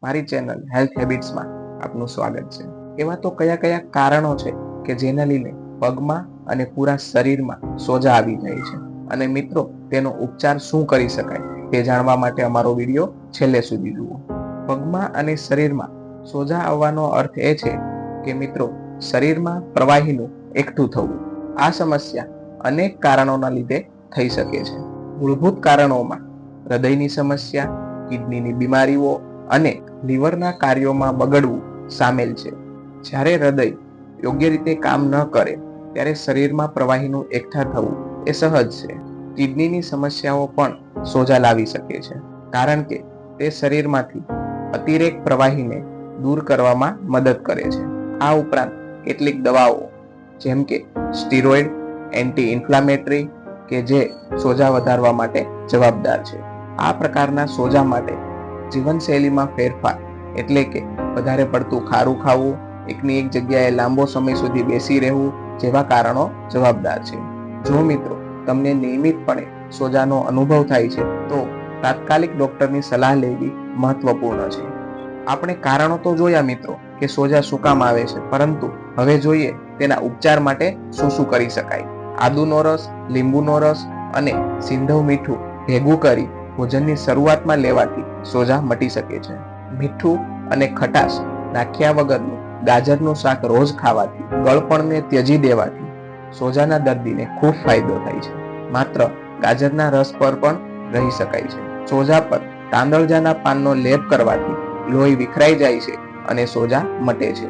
મારી channel health હેબિટ્સમાં આપનું સ્વાગત છે। એવા તો કયા કયા કારણો છે કે જેના લીધે પગમાં અને પૂરા શરીરમાં સોજા આવી જાય છે, અને મિત્રો તેનો ઉપચાર શું કરી શકાય તે જાણવા માટે અમારો વિડીયો છેલ્લે સુધી જુઓ। પગમાં અને શરીરમાં સોજા આવવાનો અર્થ એ છે કે મિત્રો શરીરમાં પ્રવાહીનું એકઠું થવું। આ સમસ્યા અનેક કારણોના લીધે થઈ શકે છે। મૂળભૂત કારણોમાં હૃદયની સમસ્યા, કિડનીની બીમારીઓ અને લીવરના કાર્યોમાં બગડવું સામેલ છે। જ્યારે હૃદય યોગ્ય રીતે કામ ન કરે ત્યારે શરીરમાં પ્રવાહીનું એકઠા થવું એ સહજ છે। કિડનીની સમસ્યાઓ પણ સોજા લાવી શકે છે, કારણ કે તે શરીરમાંથી અતિરેક પ્રવાહીને દૂર કરવામાં મદદ કરે છે। આ ઉપરાંત કેટલીક દવાઓ જેમ કે સ્ટીરોઇડ, એન્ટી ઇન્ફ્લામેટરી કે જે સોજા વધારવા માટે જવાબદાર છે। આ પ્રકારના સોજા માટે જીવનશૈલીમાં ફેરફાર એટલે કે વધારે પડતું ખારું ખાવું, એકની એક જગ્યાએ લાંબો સમય સુધી બેસી રહેવું જેવા કારણો જવાબદાર છે। જો મિત્રો તમને નિયમિતપણે સોજાનો અનુભવ થાય છે તો તાત્કાલિક ડોક્ટરની સલાહ લેવી મહત્વપૂર્ણ છે। આપણે કારણો તો જોયા મિત્રો કે સોજા શું કામ આવે છે, પરંતુ હવે જોઈએ તેના ઉપચાર માટે શું શું કરી શકાય। આદુનો રસ, લીંબુનો રસ અને સિંધવ મીઠું ભેગું કરી ભોજનની શરૂઆતમાં લેવાથી સોજા મટી શકે છે। મીઠું અને ખટાશ નાખ્યા વગરનું ગાજરનું શાક રોજ ખાવાથી, ગળપણને ત્યજી દેવાથી સોજાના દર્દીને ખૂબ ફાયદો થાય છે। માત્ર ગાજરના રસ પર પણ રહી શકાય છે। સોજા પર તાંદળજાના પાનનો લેપ કરવાથી લોહી વિખરાઈ જાય છે અને સોજા મટે છે।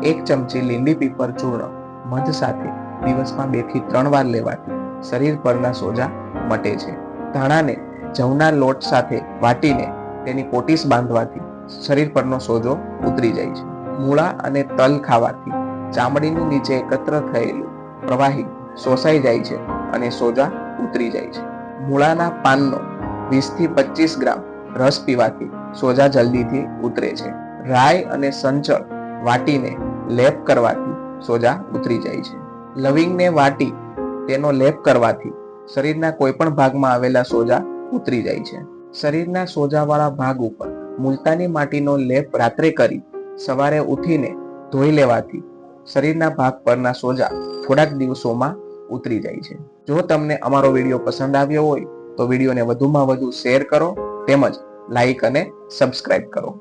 1 ચમચી લીંબી પીપર ચૂર્ણ મધ સાથે દિવસમાં 2 થી 3 વાર લેવાથી શરીર પરના સોજા મટે છે। ધાણાને જવના લોટ સાથે વાટીને તેની પોટીસ બાંધવાથી શરીર પરનો સોજો ઉતરી જાય છે। મૂળા અને તલ ખાવાથી ચામડીની નીચે એકત્ર થયેલું પ્રવાહી શોષાઈ જાય છે અને સોજા ઉતરી જાય છે। મૂળાના પાનનો 20 થી 25 ગ્રામ રસ પીવાથી સોજા જલ્દીથી ઉતરે છે। રાઈ અને સંચળ વાટીને લેપ કરવાથી સોજા ઉતરી જાય છે। લવિંગને વાટી તેનો લેપ કરવાથી શરીરના કોઈ પણ ભાગમાં આવેલા સોજા ઉતરી જાય છે। શરીરના સોજાવાળા ભાગ ઉપર મુલતાની માટીનો લેપ રાત્રે કરી સવારે ઉઠીને ધોઈ લેવાથી શરીરના ભાગ પરના સોજા થોડાક દિવસોમાં ઉતરી જાય છે। જો તમને અમારો વિડીયો પસંદ આવ્યો હોય તો વિડીયોને વધુમાં વધુ શેર કરો, તેમજ લાઈક અને સબસ્ક્રાઇબ કરો।